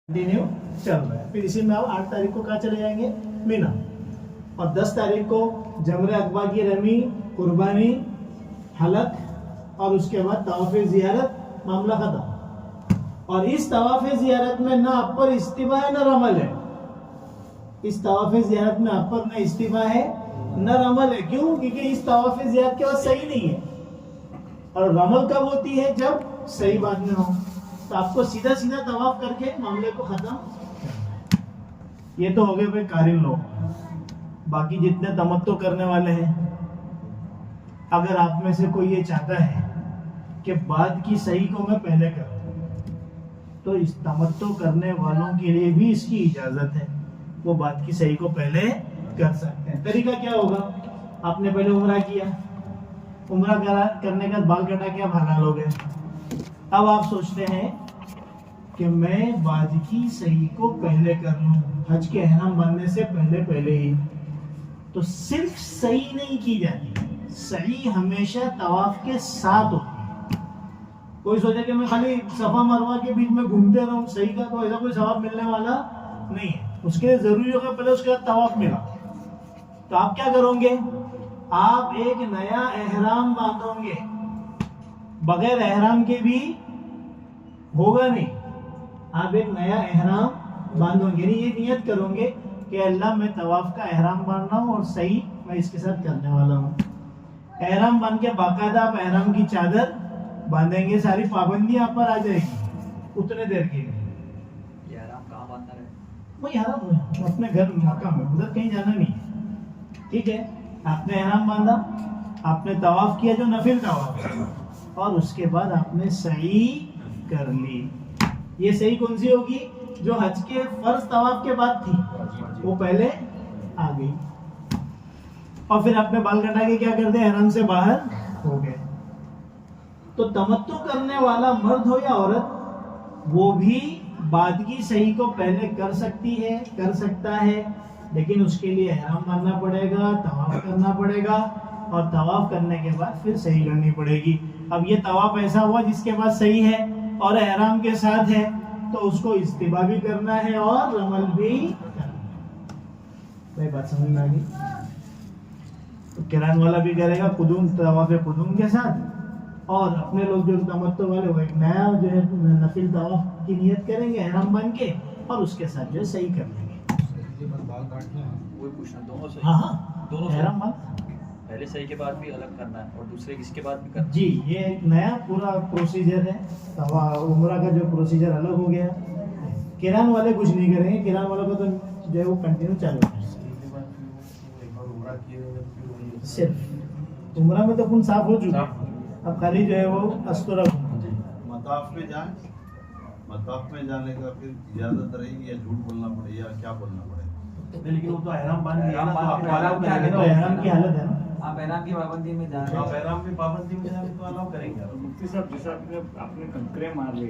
Continue चल रहा है। फिर इसी में आप 8 तारीख को कहाँ चले जाएंगे? मीना। और 10 तारीख को जमरे अकबा की रमी, कुर्बानी, हलक और उसके बाद तवाफ ज़ियारत, मामला खत्म। और इस तवाफ ज़ियारत में ना आप पर इस्तिबा है ना रमल है। इस तवाफ ज़ियारत में आप पर ना इस्तिबा है न रमल है। क्यों? क्योंकि इस तवाफ ज़ियारत के बाद सही नहीं है। और रमल कब होती है? जब सही बात में हो। तो आपको सीधा सीधा तवाफ करके मामले को खत्म। ये तो हो गए भाई कारिन लोग। बाकी जितने तमत्तो करने वाले हैं, अगर आप में से कोई ये चाहता है कि बाद की सही को मैं पहले करूं, तो इस तमत्तो करने वालों के लिए भी इसकी इजाजत है। वो बाद की सही को पहले कर सकते हैं। तरीका क्या होगा? आपने पहले उम्रा किया, उम्रा करने का बाल कटा के आप हलाल हो गए। अब आप सोचते हैं कि मैं बाद की सही को पहले कर लूं, हज के एहराम बांधने से पहले ही। तो सिर्फ सही नहीं की जाती, सही हमेशा तवाफ के साथ होती है। कोई सोचे कि मैं खाली सफा मरवा के बीच में घूमते रहूं सही का, तो ऐसा कोई सवाब मिलने वाला नहीं है। उसके लिए जरूरी होगा पहले उसके बाद तवाफ मिला। तो आप क्या करोगे? आप एक नया एहराम बांधोगे। बगैर एहराम के भी होगा नहीं। आप एक नया एहराम बांधोगे, नहीं ये नियत करोगे कि अल्लाह मैं तवाफ का एहराम बांध रहा हूँ और सही मैं इसके साथ करने वाला हूँ। एहराम बांध के बाकायदा आप एहराम की चादर बांधेंगे, सारी पाबंदियां आप पर आ जाएगी उतने देर के लिए। एहराम कहाँ बांधना है? वही एहराम है अपने घर मक्का में, उधर कहीं जाना नहीं है। ठीक है, आपने एहराम बांधा, आपने तवाफ किया जो नफिल तवाफ है, और उसके बाद आपने सही कर ली। ये सही कौन सी होगी? जो हज के फर्ज तवाफ के बाद थी, वो पहले आ गई। और फिर आपने बाल कटा के क्या कर दिया? एहराम से बाहर हो गए। तो तमत्तु करने वाला मर्द हो या औरत, वो भी बाद की सही को पहले कर सकती है, कर सकता है, लेकिन उसके लिए एहराम बांधना पड़ेगा, तवाफ करना पड़ेगा, और तवाफ करने के बाद फिर सही करनी पड़ेगी। अब ये तवाफ ऐसा हुआ जिसके बाद सही है और एहराम के साथ है, तो उसको इस्तिबा भी करना है और रमल भी करना है। भाई बात समझ में आ गई? तो किरान वाला भी करेगा कुदूम, तवाफ कुदूम के साथ, और अपने लोग जो तमत्तो वाले वो एक नया जो है नफिल तवाफ की नियत करेंगे एहराम बांध के, और उसके साथ जो है सही कर लेंगे। वही पूछना, दोनों सही? हाँ, दोनों एहराम बांध पहले सही के बाद भी अलग करना है और दूसरे किसके बाद भी करना जी। ये एक नया पूरा प्रोसीजर है। तवा उम्रा का जो प्रोसीजर अलग हो गया। किरान वाले कुछ नहीं करेंगे, किरान वालों का तो जो है वो कंटिन्यू चालू है। सिर्फ उम्रा में तो खून साफ हो चुका, अब खाली जो है वो अस्तुरा मताफ में जाए, मताफ में जाने का फिर इजाजत रहेगी या झूठ बोलना पड़ेगा या क्या बोलना पड़ेगा? लेकिन वो तो एहराम बांध लिया ना, तो एहराम के आगे तो एहराम की हालत है ना। आप एहराम की पाबंदी में जा रहे आप हैं। एहराम की पाबंदी में जाने तो अलाउ करेंगे। मुफ्ती साहब, जैसा आपने कंकरे मारे,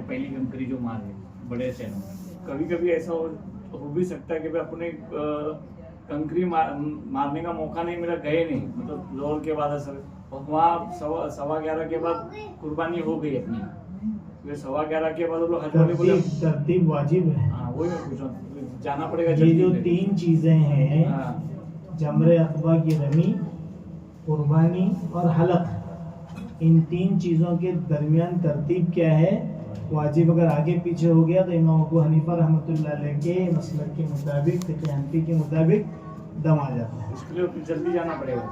पहली कंकरी जो मारे बड़े शहरों में, कभी कभी ऐसा हो भी सकता है कि भाई अपने कंकरी मारने का मौका नहीं मिला, गए नहीं, मतलब जोर के बाद असर, और वहाँ 11:15 के बाद कुर्बानी हो गई अपनी, फिर 11:15 के बाद वो लोग हज वाले बोले तरतीब वाजिब है। हाँ वही मैं पूछ रहा हूँ, जाना पड़ेगा ये जल्दी जो में। 3 चीजें हैं, हाँ, जमरे अकबा की रमी, कुर्बानी और हलक, इन 3 चीजों के दरमियान तरतीब क्या है? वाजिब अगर आगे पीछे हो गया तो इमाम अबू हनीफा रहमतुल्लाह अलैह के मसलक के मुताबिक, फिक़ह हनफी के मुताबिक दम आ जाता है। उसके लिए जल्दी जाना पड़ेगा।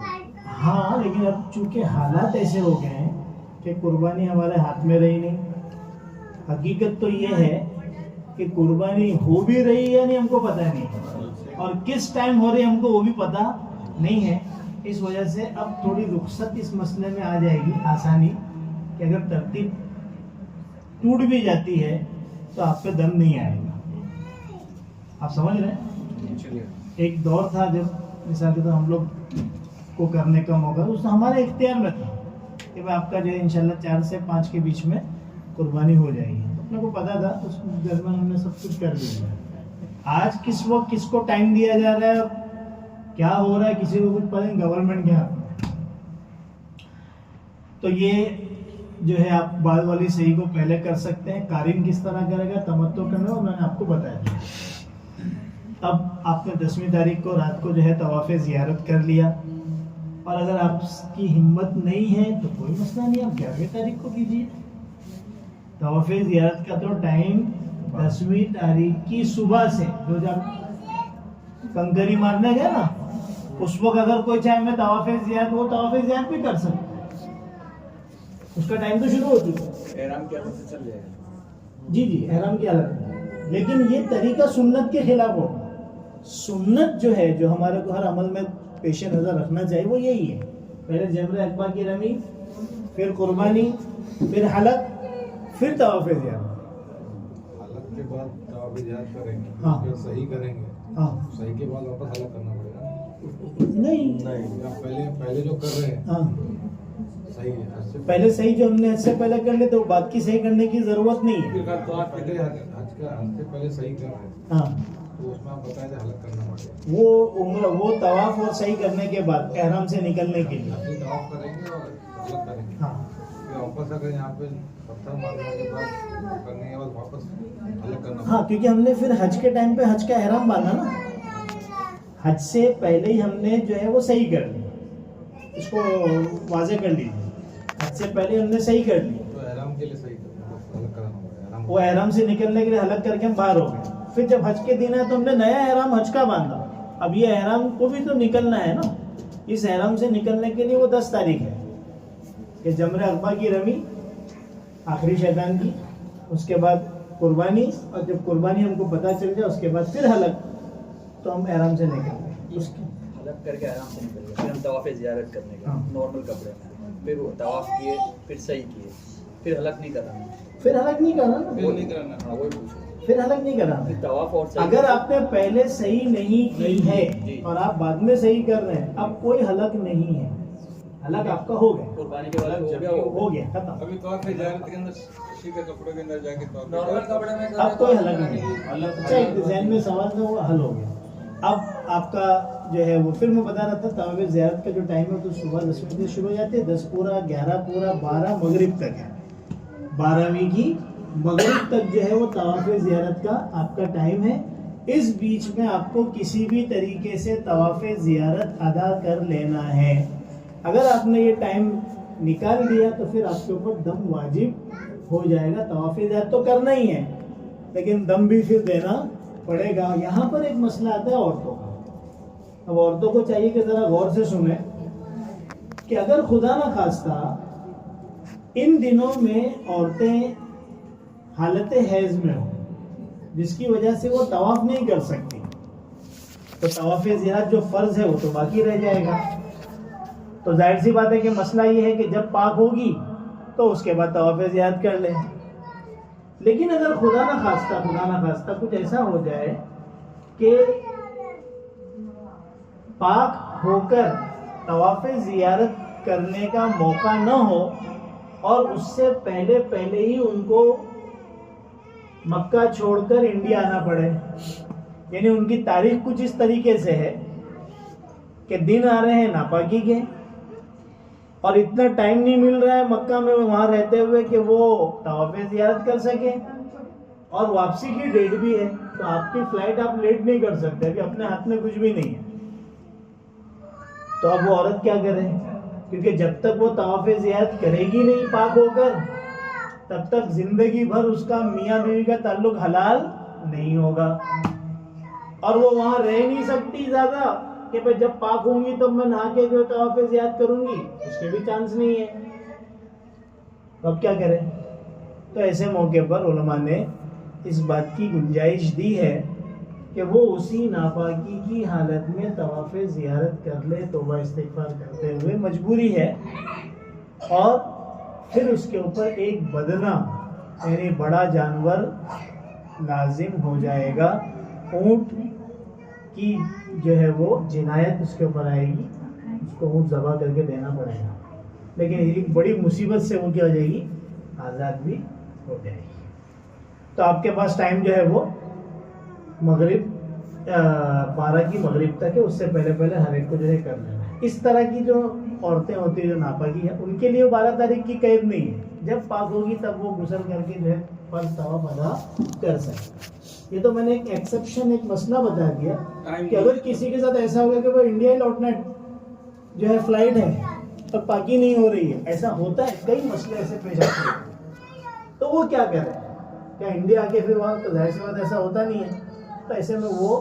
हाँ, लेकिन अब चूंकि हालात ऐसे हो गए हैं कि कुर्बानी हमारे हाथ में रही नहीं। हकीकत तो ये है कि कुर्बानी हो भी रही है नहीं, हमको पता नहीं, और किस टाइम हो रही है हमको वो भी पता नहीं है। इस वजह से अब थोड़ी रुखसत इस मसले में आ जाएगी, आसानी, कि अगर तरतीब टूट भी जाती है तो आप पे दम नहीं आएगा। आप समझ रहे हैं? चलिए, एक दौर था जब मिसाल के तो हम लोग को करने का मौका, उस हमारे इख्तियार में था कि भाई आपका जो है इंशाल्लाह 4 से 5 के बीच में कुर्बानी हो जाएगी। अपने को पता था, उस दरमियान हमने सब कुछ कर दिया। आज किस वक्त किसको टाइम दिया जा रहा है, क्या हो रहा है, किसी को कुछ पता नहीं, गवर्नमेंट के हाथ में। तो ये जो है आप बाद वाली सही को पहले कर सकते हैं। कारिन किस तरह करेगा? तमत्तो करना और آپ نے 10ویں تاریخ کو رات کو جو ہے طواف زیارت کر لیا، اور اگر آپ کی ہمت نہیں ہے تو کوئی مسئلہ نہیں، آپ 11ویں تاریخ کو کیجیے۔ طواف زیارت کا تو ٹائم 10ویں تاریخ کی صبح سے، جو جب کنکری مارنے گئے نا اس وقت اگر کوئی چاہے میں طواف زیارت، وہ طواف زیارت بھی کر سکتا ہے، اس کا ٹائم تو شروع ہو چکا ہے۔ احرام کے الگ سے چل جائے گا۔ جی احرام کی الگ ہے، لیکن یہ طریقہ سنت کے خلاف ہو۔ سنت جو ہے، جو ہمارے کو ہر عمل میں پیش نظر رکھنا چاہیے، وہ یہی ہے، پہلے جمرہ عقبہ کی رمی، پھر قربانی، پھر حلق، پھر طواف زیارت۔ حلق کے بعد طواف زیارت کریں گے، ہاں۔ پھر صحیح کریں گے، ہاں صحیح کے بعد واپس حلق کرنا پڑے گا۔ نہیں، یا پہلے جو کر رہے ہیں ہاں صحیح ہے، اس سے پہلے صحیح جو ہم نے حج سے پہلے کر لے تو بات کی صحیح کرنے کی ضرورت نہیں ہے۔ پھر تو آپ پہلے حج سے پہلے صحیح کر رہے ہیں ہاں تو اس میں آپ بتائیں کہ حلق کرنا پڑے گا۔ وہ عمرہ، وہ طواف اور صحیح کرنے کے بعد احرام سے نکلنے کے لیے۔ اپنی طواف کریں گے اور حلق کریں گے، ہاں پھر واپس اگر یہاں پہ پتھر مارنے کے بعد کرنے کے بعد واپس حلق کرنا ہاں، کیونکہ ہم نے پھر حج کے ٹائم پہ حج کا احرام باندھا نا، حج سے پہلے ہی ہم نے جو ہے وہ صحیح کر لی، اس کو واضح کر لیجیے، حج سے پہلے ہم نے صحیح کر لی، تو احرام کے لیے صحیح کرنا، حلق کرانا پڑے گا۔ وہ احرام سے نکلنے کے لیے حلق کر کے ہم باہر ہو گئے۔ پھر جب حج کے دن ہے تو ہم نے نیا احرام حج کا باندھا، اب یہ احرام کو بھی تو نکلنا ہے نا، اس احرام سے نکلنے کے لیے وہ 10 تاریخ ہے کہ جمرہ عقبہ کی رمی، آخری شیطان کی، اس کے بعد قربانی، اور جب قربانی ہم کو پتہ چل جائے اس کے بعد پھر حلق، تو ہم احرام سے نکل گئے۔ اس کی حلق کر کے آرام سے نکل گئے، پھر ہم طواف زیارت کرنے گئے ہاں۔ نارمل کپڑے میں، پھر وہ طواف کیے، پھر صحیح کیے، پھر حلق نہیں کرنا، پھر حلق نہیں کرنا نا، وہ نہیں کرنا، ہاں وہی پوچھو، پھر حلق نہیں کرنا۔ پھر طواف اور صحیح اگر آپ نے پہلے صحیح نہیں کی ہے جی۔ اور آپ بعد میں صحیح کر رہے ہیں، اب کوئی حلق نہیں ہے، حلق آپ کا ہو گیا، قربانی کے بعد ہو گیا، ہو گیا ختم، ابھی طواف زیارت کے اندر سیدھے کپڑوں کے اندر جا کے طواف نارمل کپڑے میں اب کوئی حلق نہیں ہے۔ اچھا، ایک ذہن میں سوال تھا وہ حل ہو گیا۔ اب آپ کا جو ہے وہ پھر میں بتا رہا تھا، طواف زیارت کا جو ٹائم ہے تو صبح 10 بجے شروع ہو جاتے ہیں، 10 پورا، 11 پورا، 12 مغرب تک ہے، 12ویں کی مغرب تک جو ہے وہ طواف زیارت کا آپ کا ٹائم ہے۔ اس بیچ میں آپ کو کسی بھی طریقے سے طواف زیارت ادا کر لینا ہے۔ اگر آپ نے یہ ٹائم نکال دیا تو پھر آپ کے اوپر دم واجب ہو جائے گا۔ طواف زیارت تو کرنا ہی ہے لیکن دم بھی پھر دینا پڑے گا۔ یہاں پر ایک مسئلہ آتا ہے عورتوں کا۔ اب عورتوں کو چاہیے کہ ذرا غور سے سنیں کہ اگر خدا نہ خواستہ ان دنوں میں عورتیں حالت حیض میں ہوں جس کی وجہ سے وہ طواف نہیں کر سکتی، تو طواف زیارت جو فرض ہے وہ تو باقی رہ جائے گا۔ تو ظاہر سی بات ہے کہ مسئلہ یہ ہے کہ جب پاک ہوگی تو اس کے بعد طواف زیارت کر لیں۔ لیکن اگر خدا نہ خواستہ کچھ ایسا ہو جائے کہ پاک ہو کر طواف زیارت کرنے کا موقع نہ ہو اور اس سے پہلے ہی ان کو مکہ چھوڑ کر انڈیا آنا پڑے، یعنی ان کی تاریخ کچھ اس طریقے سے ہے کہ دن آ رہے ہیں ناپاکی کے اور اتنا ٹائم نہیں مل رہا ہے مکہ میں وہاں رہتے ہوئے کہ وہ طواف زیارت کر سکے، اور واپسی کی ڈیٹ بھی ہے، تو آپ کی فلائٹ آپ لیٹ نہیں کر سکتے، ابھی اپنے ہاتھ میں کچھ بھی نہیں ہے۔ تو اب وہ عورت کیا کرے؟ کیونکہ جب تک وہ طواف زیارت کرے گی نہیں پاک ہو کر، تب تک زندگی بھر اس کا میاں بیوی کا تعلق حلال نہیں ہوگا، اور وہ وہاں رہ نہیں سکتی زیادہ کہ میں جب پاک ہوں گی تب میں نہا کے جو طواف زیارت کروں گی، اس کے بھی چانس نہیں ہے۔ تو اب کیا کریں؟ تو ایسے موقع پر علماء نے اس بات کی گنجائش دی ہے کہ وہ اسی ناپاکی کی حالت میں طواف زیارت کر لے، توبہ استغفار کرتے ہوئے، مجبوری ہے، اور پھر اس کے اوپر ایک بدنہ یعنی بڑا جانور لازم ہو جائے گا، اونٹ کی جو ہے وہ جنایت اس کے اوپر آئے گی، اس کو اونٹ ذبح کر کے دینا پڑے گا، لیکن ایک بڑی مصیبت سے وہ کیا ہو جائے گی، آزاد بھی ہو جائے گی۔ تو آپ کے پاس ٹائم جو ہے وہ مغرب 12 کی مغرب تک ہے، اس سے پہلے ہر ایک کو جو ہے کر لینا ہے۔ اس طرح کی جو عورتیں ہوتی ہیں جو ناپاکی ہے، ان کے لیے 12 تاریخ کی قید نہیں ہے، جب پاک ہوگی تب وہ غسل کر کے جو ہے فرض طواف ادا کر سکتے۔ یہ تو میں نے ایک ایکسپشن ایک مسئلہ بتا دیا کہ اگر کسی کے ساتھ ایسا ہوگا کہ وہ انڈیا ہی لوٹنا جو ہے فلائٹ ہے اور پاکی نہیں ہو رہی ہے، ایسا ہوتا ہے، کئی مسئلے ایسے پیش آتے ہیں، تو وہ کیا کرے؟ کیا انڈیا آ کے پھر وہاں تو ظاہر سی بات ایسا ہوتا نہیں ہے، تو ایسے میں وہ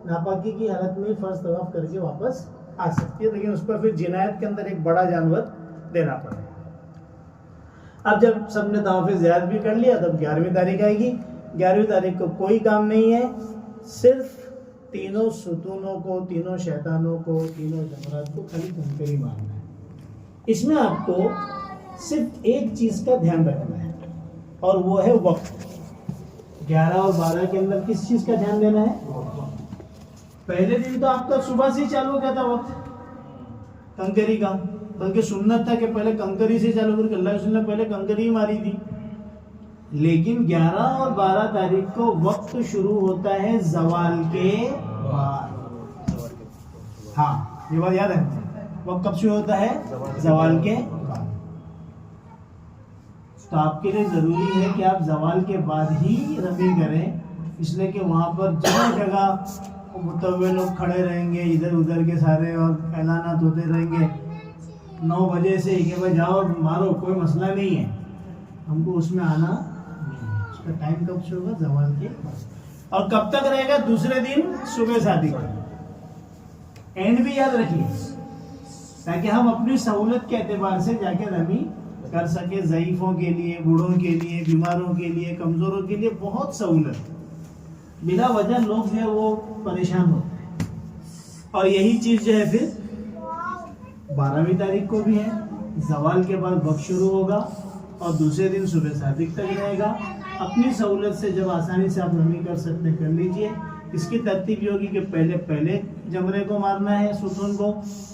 ناپاکی کی حالت میں فرض طواف کر کے واپس آ سکتی ہے، لیکن اس پر پھر جنایت کے اندر ایک بڑا جانور دینا پڑے گا۔ اب جب سب نے طواف زیارت بھی کر لیا، تب 11ویں تاریخ آئے گی۔ 11ویں تاریخ کو کوئی کام نہیں ہے، صرف تینوں ستونوں کو، تینوں شیطانوں کو، تینوں جمرات کو خالی کنکری مارنا ہے۔ اس میں آپ کو صرف ایک چیز کا دھیان رکھنا ہے اور وہ ہے وقت۔ 11 اور 12 کے اندر کس چیز کا دھیان دینا ہے؟ پہلے دن تو آپ کا صبح سے ہی چالو ہو گیا تھا وقت کنکری کا، بلکہ سنت تھا کہ پہلے کنکری سے چالو کر کے اللہ کے رسول نے پہلے کنکری ہی ماری تھی، لیکن 11 اور 12 تاریخ کو وقت شروع ہوتا ہے زوال کے بعد۔ ہاں یہ بات یاد ہے، وقت کب شروع ہوتا ہے؟ زوال کے بعد۔ تو آپ کے لیے ضروری ہے کہ آپ زوال کے بعد ہی رمی کریں، اس لیے کہ وہاں پر جگہ جگہ متوے لوگ کھڑے رہیں گے ادھر ادھر کے سارے، اور اعلانات ہوتے رہیں گے 9 بجے سے کہ بھائی جاؤ مارو، کوئی مسئلہ نہیں ہے، ہم کو اس میں آنا نہیں ہے۔ اس کا ٹائم کب شروع ہوگا؟ زوال کے بعد۔ اور کب تک رہے گا؟ دوسرے دن صبح صادق تک۔ اینڈ بھی یاد رکھیے تاکہ ہم اپنی سہولت کے اعتبار سے جا کے رمی کر سکے۔ ضعیفوں کے لیے، بوڑھوں کے لیے، بیماروں کے لیے، کمزوروں کے لیے بہت سہولت، بلا وجہ لوگ جو ہے وہ پریشان ہوتے ہیں۔ اور یہی چیز جو ہے پھر 12ویں تاریخ کو بھی ہے، زوال کے بعد وقت شروع ہوگا اور دوسرے دن صبح صادق تک رہے گا۔ اپنی سہولت سے جب آسانی سے آپ رمی کر سکتے کر لیجئے۔ اس کی ترتیب یہ ہوگی کہ پہلے جمرے کو مارنا ہے ستون کو،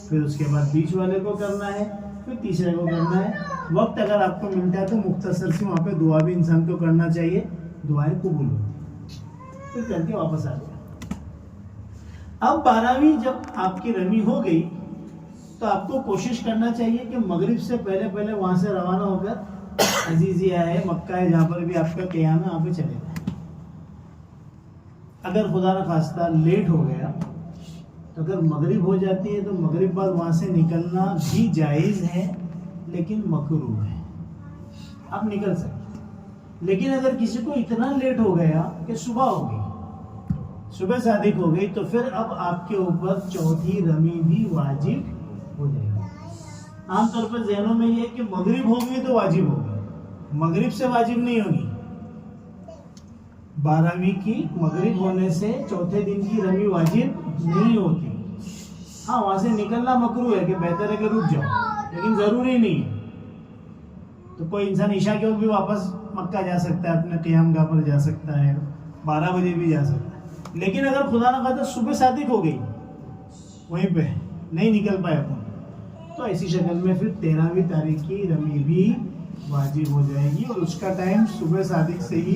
پھر اس کے بعد بیچ والے کو کرنا ہے، پھر تیسرے کو کرنا ہے۔ وقت اگر آپ کو ملتا ہے تو مختصر سی وہاں پہ دعا بھی انسان کو کرنا چاہیے، دعائیں قبول ہوتی، پھر کر کے واپس آ جائے۔ اب 12ویں جب آپ کی رمی ہو گئی تو آپ کو کوشش کرنا چاہیے کہ مغرب سے پہلے وہاں سے روانہ ہو کر عزیزیہ ہے، مکہ ہے، جہاں پر بھی آپ کا قیام ہے وہاں پہ چلے جائیں۔ اگر خدا نخواستہ لیٹ ہو گیا، اگر مغرب ہو جاتی ہے تو مغرب بعد وہاں سے نکلنا بھی جائز ہے لیکن مکروہ ہے، آپ نکل سکتے۔ لیکن اگر کسی کو اتنا لیٹ ہو گیا کہ صبح ہو گئی، صبح صادق ہو گئی، تو پھر اب آپ کے اوپر چوتھی رمی بھی واجب ہو جائے گی۔ عام طور پر ذہنوں میں یہ کہ مغرب ہو گئی تو واجب ہوگی، مغرب سے واجب نہیں ہوگی۔ 12ویں کی مغرب ہونے سے چوتھے دن کی رمی واجب نہیں ہوتی۔ ہاں وہاں سے نکلنا مکروہ ہے کہ بہتر ہے کہ رک جاؤ، لیکن ضروری نہیں ہے۔ تو کوئی انسان عشاء کے وقت بھی واپس مکہ جا سکتا ہے، اپنے قیام گاہ پر جا سکتا ہے، 12 بجے بھی جا سکتا ہے۔ لیکن اگر خدا نہ خواستہ صبح صادق ہو گئی، وہیں پہ نہیں نکل پائے اپن، تو ایسی شکل میں پھر 13ویں تاریخ کی رمی بھی واجب ہو جائے گی، اور اس کا ٹائم صبح صادق سے ہی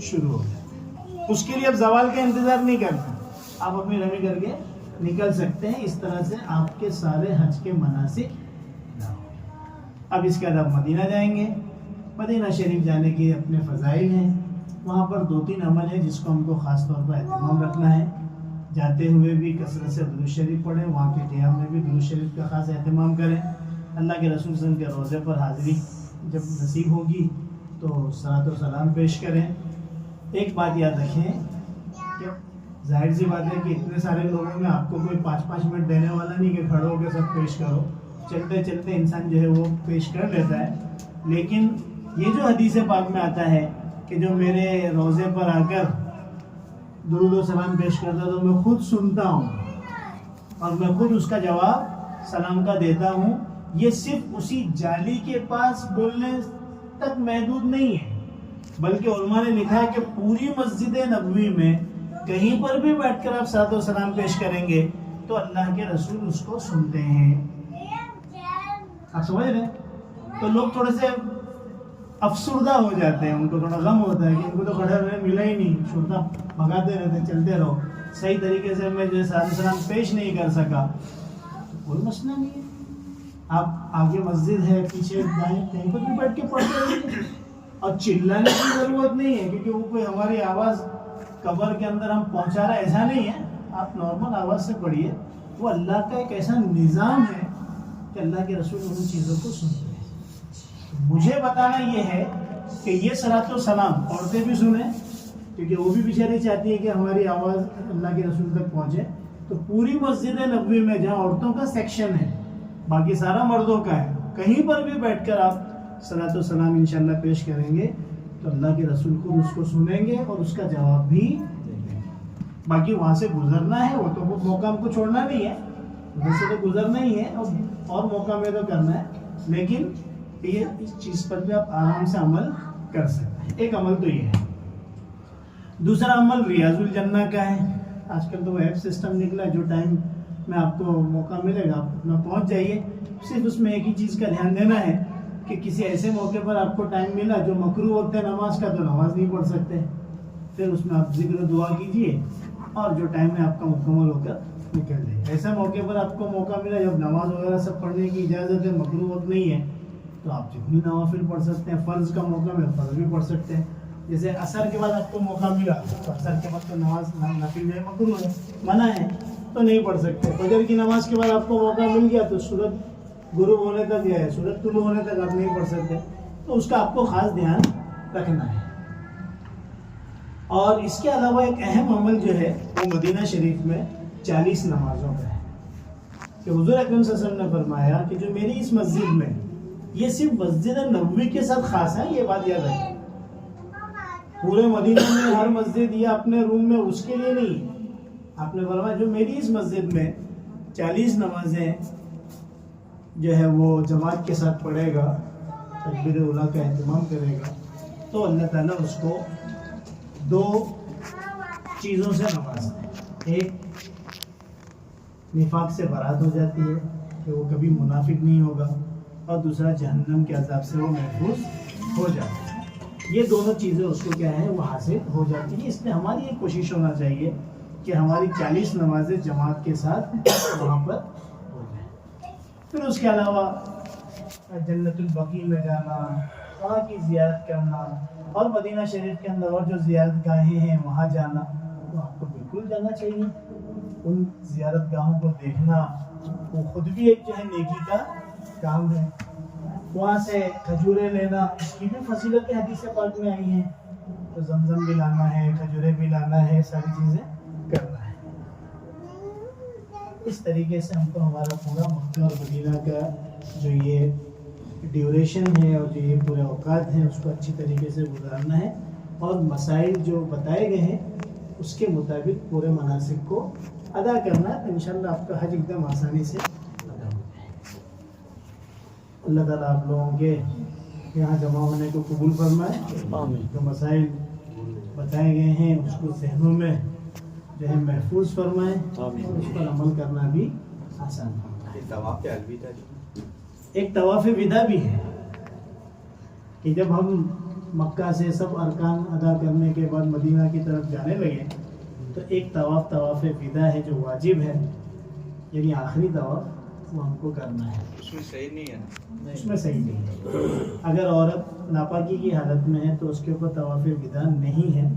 شروع ہو جائے۔ اس کے لیے اب زوال کا انتظار نہیں کرنا، آپ اپنی رمی کر کے نکل سکتے ہیں۔ اس طرح سے آپ کے سارے حج کے مناسک۔ اب اس کے بعد آپ مدینہ جائیں گے۔ مدینہ شریف جانے کے اپنے فضائل ہیں، وہاں پر 2-3 عمل ہیں جس کو ہم کو خاص طور پر اہتمام رکھنا ہے۔ جاتے ہوئے بھی کثرت سے درود شریف پڑھیں، وہاں کے قیام میں بھی درود شریف کا خاص اہتمام کریں۔ اللہ کے رسول صلی اللہ علیہ وسلم کے روضے پر حاضری جب نصیب ہوگی تو صلاۃ و سلام پیش کریں۔ ایک بات یاد رکھیں کہ ظاہر سی بات ہے کہ اتنے سارے لوگوں میں آپ کو کوئی 5-5 منٹ دینے والا نہیں کہ کھڑے ہو کے سب پیش کرو، چلتے چلتے انسان جو ہے وہ پیش کر لیتا ہے۔ لیکن یہ جو حدیث پاک میں آتا ہے کہ جو میرے روضے پر آ کر درود و سلام پیش کرتا تو میں خود سنتا ہوں اور میں خود اس کا جواب سلام کا دیتا ہوں، یہ صرف اسی جالی کے پاس بولنے تک محدود نہیں ہے، بلکہ علماء نے لکھا ہے کہ پوری مسجد نبوی میں کہیں پر بھی بیٹھ کر آپ صلاۃ و سلام پیش کریں گے تو اللہ کے رسول اس کو سنتے ہیں۔ آپ سمجھ رہے ہیں؟ تو لوگ تھوڑے سے افسردہ ہو جاتے ہیں، ان کو تھوڑا غم ہوتا ہے کہ ان کو تو کھڑے رہنے ملا ہی نہیں، چھوٹا بھگاتے رہتے، چلتے رہو، صحیح طریقے سے میں جو صلاۃ و سلام پیش نہیں کر سکا، کوئی مسئلہ نہیں ہے۔ آپ آگے مسجد ہے، پیچھے دائیں کہیں پر بھی بیٹھ کے پڑھتے رہیے، اور چلانے کی ضرورت نہیں ہے کیونکہ وہ کوئی ہماری آواز कबर के अंदर हम पहुंचा रहे, ऐसा नहीं है, आप नॉर्मल आवाज से पढ़िए। वो अल्लाह का एक ऐसा निज़ाम है कि अल्लाह के रसूल उन चीज़ों को सुनते हैं। मुझे बताना ये है कि ये सलातो सलाम औरतें भी सुने, क्योंकि वो भी बेचारी चाहती है कि हमारी आवाज़ अल्लाह के रसूल तक पहुंचे। तो पूरी मस्जिद नबवी में जहाँ औरतों का सेक्शन है, बाकी सारा मर्दों का है, कहीं पर भी बैठकर आप सलातो सलाम इंशाल्लाह पेश करेंगे तो अल्लाह के रसूल को उसको सुनेंगे और उसका जवाब भी देंगे। बाकी वहाँ से गुजरना है, वो तो वो मौका हमको छोड़ना नहीं है, वैसे तो गुजरना ही है और मौका में तो करना है, लेकिन ये इस चीज़ पर भी आप आराम से अमल कर सकते हैं। एक अमल तो ये है। दूसरा अमल रियाजुल जन्ना का है। आजकल तो ऐप सिस्टम निकला है, जो टाइम में आपको मौका मिलेगा आप अपना पहुँच जाइए। सिर्फ उसमें एक ही चीज़ का ध्यान देना है कि किसी ऐसे मौके पर आपको टाइम मिला जो मकरू वक्त है नमाज का, तो नमाज नहीं पढ़ सकते, फिर उसमें आप जिक्र दुआ कीजिए और जो टाइम है आपका मुकम्मल होकर निकल जाए। ऐसे मौके पर आपको मौका मिला जब नमाज वगैरह सब पढ़ने की इजाज़त है, मकरू वक्त नहीं है, तो आप जितनी नवाफिल पढ़ सकते हैं। फ़र्ज़ का मौका मिला फ़र्ज़ भी पढ़ सकते हैं। जैसे असर के बाद आपको मौका मिला तो असर के बाद तो नमाज नफिल में मकरू है, मना है, तो नहीं पढ़ सकते। फजर की नमाज के बाद आपको मौका मिल गया तो सूरज गुरूब होने तक या सूरज तुलू होने तक आप नहीं पढ़ सकते, तो उसका आपको ख़ास ध्यान रखना है। और इसके अलावा एक अहम अमल जो है वो मदीना शरीफ में 40 नमाज़ों का है कि हुज़ूर अकरम सल्लल्लाहु अलैहि वसल्लम ने फरमाया कि जो मेरी इस मस्जिद में, ये सिर्फ मस्जिद नबवी के साथ ख़ास है, ये बात याद रखें। पूरे मदीना में हर मस्जिद या अपने रूम में उसके लिए नहीं, आपने फरमाया जो मेरी इस मस्जिद में 40 नमाजें जो है वो जमात के साथ पढ़ेगा, तकबीर उला का एहतमाम करेगा, तो अल्लाह ताला उसको 2 चीज़ों से नवाजता है। एक, निफाक से बरात हो जाती है कि वो कभी मुनाफिक नहीं होगा, और दूसरा जहन्नम के अजाब से वो महफूज हो जाता है। ये दोनों चीज़ें उसको क्या है वो हासिल हो जाती है। इसलिए हमारी ये कोशिश होना चाहिए कि हमारी 40 नमाजें जमात के साथ वहाँ पर हो जाए। फिर उसके अलावा जन्नतुल बकी में जाना, वहाँ की ज़ियारत करना, और मदीना शरीफ के अंदर और जो ज़ियारत गाहें हैं वहाँ जाना, तो आपको बिल्कुल जाना चाहिए। उन ज़ियारत गाहों को देखना वो खुद भी एक जो है नेकी का काम है। वहाँ से खजूरें लेना, इसकी भी फजीलतें हदीस पाक में आई हैं, तो जमजम भी लाना है, खजूरें भी लाना है, सारी चीज़ें करना है। इस तरीके से हमको हमारा पूरा मक्का और मदीना का जो ये ड्यूरेशन है और जो ये पूरे औकात हैं उसको अच्छी तरीके से गुजारना है, और मसाइल जो बताए गए हैं उसके मुताबिक पूरे मनासिक को अदा करना है, तो इंशाअल्लाह आपका हज एकदम आसानी से अदा हो जाए। अल्लाह ताला आप लोगों के यहाँ जमा होने को कबूल फरमाए। जो मसाइल बताए गए हैं उसको ज़हनों में जो है महफूज फरमाए, और उस पर अमल करना भी आसान फरमाए। एक तवाफ़ विदा भी है कि जब हम मक्का से सब अरकान अदा करने के बाद मदीना की तरफ जाने लगे, तो एक तवाफ़ विदा है जो वाजिब है, यानी आखिरी तवाफ़ वो हमको करना है। उसमें सही नहीं है ना? उसमें सही नहीं है। अगर औरत नापाकी की हालत में है तो उसके ऊपर तवाफ़ विदा नहीं है,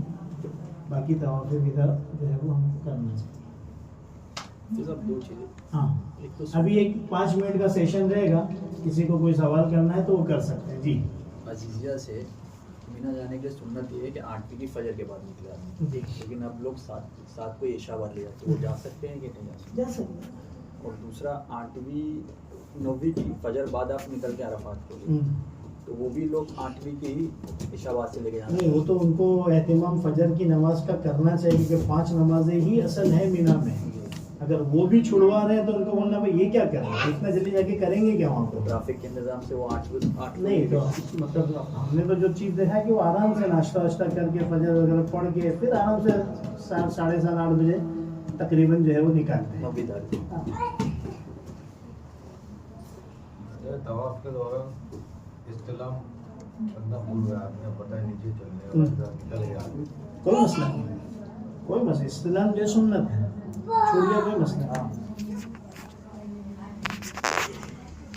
बाकी तवाफ़ विदा जो है वो हमको करना चाहिए। तो सब 2 चीज़ें। हाँ, एक तो अभी एक 5 मिनट का सेशन रहेगा, किसी को कोई सवाल करना है तो वो कर सकते हैं। जी अजीजिया से मीना जाने के लिए सुन्नत ये है कि 8वीं की फजर के बाद निकले आदमी, जी लेकिन अब लोग 7 को इशा बाद ले जाते हैं, वो जा सकते हैं कि नहीं जा सकते? जा सकते हैं। और दूसरा 8वीं 9वीं की फजर बाद आप निकल के अरफात को गए, तो वो भी लोग 8वीं की ही इशाबाद से लेके जाते नहीं, वो तो उनको एहतिमाम फजर की नमाज का करना चाहिए कि 5 नमाजें ही असल है मीना में। अगर वो भी छुड़वा रहे हैं तो उनको बोलना भाई ये क्या कर रहे हैं, इतना जल्दी जाके करेंगे क्या वहाँ पर? ट्रैफिक के इंतजाम से वो 8 नहीं, तो मतलब हमने तो जो चीज़ देखा है कि वो आराम से नाश्ता वाश्ता करके फजर वगैरह पढ़ के फिर आराम से 7 साढ़े 7 8 बजे तकरीबन जो है वो निकालते हैं। 9वीं तारीख। तवाफ के दौरान इस्तिलाम करना भूल गया, आपने पता है नीचे चलने निकल गया, कोई मसला नहीं, कोई मसला, इस्तिलाम जो सुन्नत है, छूट गया कोई मसला। हाँ,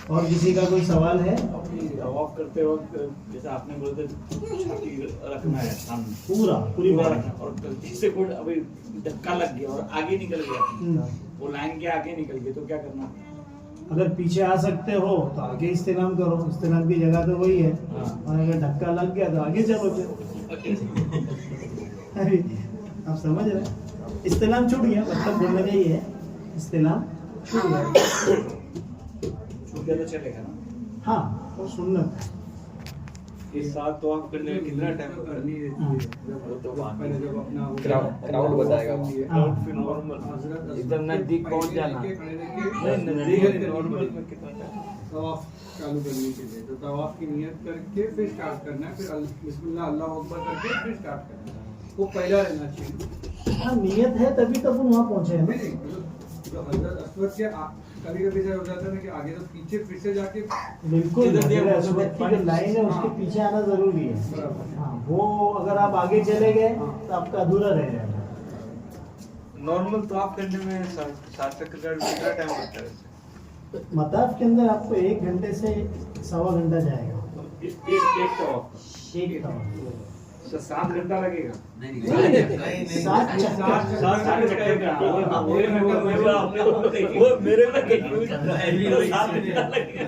और किसी का कोई सवाल है? कि तवाफ करते वक्त जैसे आपने बोले थे छाती रखना है सामने पूरी पूरा बात रखना, और गलती से कोई अभी धक्का लग गया और आगे निकल गया, वो लाइन के आगे निकल गई तो क्या करना? अगर पीछे आ सकते हो तो आगे इस्तेलाम करो, इस्तेलाम की जगह तो वही है। हाँ। और अगर धक्का लग गया तो आगे चलो फिर। अरे, आप समझ रहे हैं? इस्तेलाम छूट गया, मतलब बोलने का ही है, इस्तेलाम छूट गया। छूट गया तो चलेगा ना? हाँ, वो सुन्नत है। इस साथ तो आप करने में कितना टाइम करनी है? पहले जब अपना क्राउड बताएगा वो। हाँ। फिर नॉर्मल एकदम नजदीक पहुंच जाना। तवाफ चालू करने के लिए तो तवाफ की नियत करके फिर स्टार्ट करना है, फिर बिस्मिल्लाह अल्लाह अकबर करके फिर स्टार्ट करना है। वो पहला रहना चाहिए। हाँ, नियत है तभी तो अपन वहाँ पहुँचे हैं ना। नहीं, जो हजरत असवद के कभी कभी ऐसा हो जाता है ना कि आगे तो पीछे फिर से जाके बिल्कुल, जिधर दिया हजरत वो असवद की जो लाइन है उसके पीछे आना जरूरी है। बराबर। हाँ, वो अगर आप आगे चले गए तो आपका अधूरा रह जाएगा। नॉर्मल तवाफ करने में 7 तक कितना टाइम लगता है? मताफ के अंदर आपको 1 घंटे से 1.25 घंटा जाएगा। एक तवाफ एक तवाफ। तो 7 घंटा लगेगा? सात चक्कर। 7 घंटे का वो मेरे में कंफ्यूजन है, 7 घंटा लगेगा।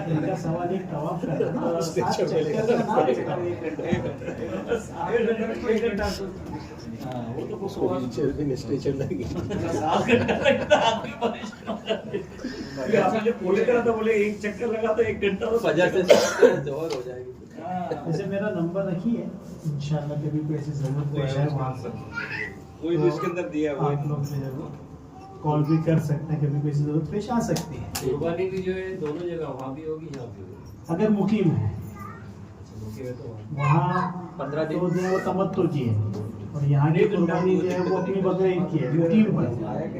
इनका सवाल एक तवाफ का है ना, 7 चक्कर का नाम है। एक घंटा हाँ, वो तो कुछ होगा। 7 घंटा लगता है, आदमी परेशान हो जाता है। फिर आपने जो बोले करा था, बोले 1 चक्कर लगा तो 1 घंटा तो फजर से जोहर हो जाएगी। हाँ। वैसे मेरा नंबर रखिए, इंशाल्लाह कभी कोई ऐसी जरूरत पेश आए वहाँ से वही तो इसके अंदर दिया है वो। आप लोग मुझे जरूर कॉल भी कर सकते हैं, कभी कोई ऐसी जरूरत पेश आ सकती है। कुर्बानी भी जो है दोनों जगह वहाँ भी होगी, यहाँ भी होगी। अगर मुकीम है मुख्य है तो वहाँ 15 दिन तो जो है वो तमत्तु की है, और यहाँ की कुर्बानी जो है वो अपनी बकरीद की है, मुकीम पर।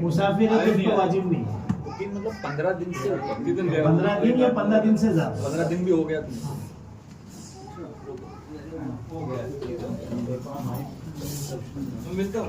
मुसाफिर है तो उसको वाजिब नहीं है। लेकिन मतलब 15 दिन से ऊपर। 15 दिन या 15 दिन से ज्यादा। 15 दिन भी हो गया मिलता हूँ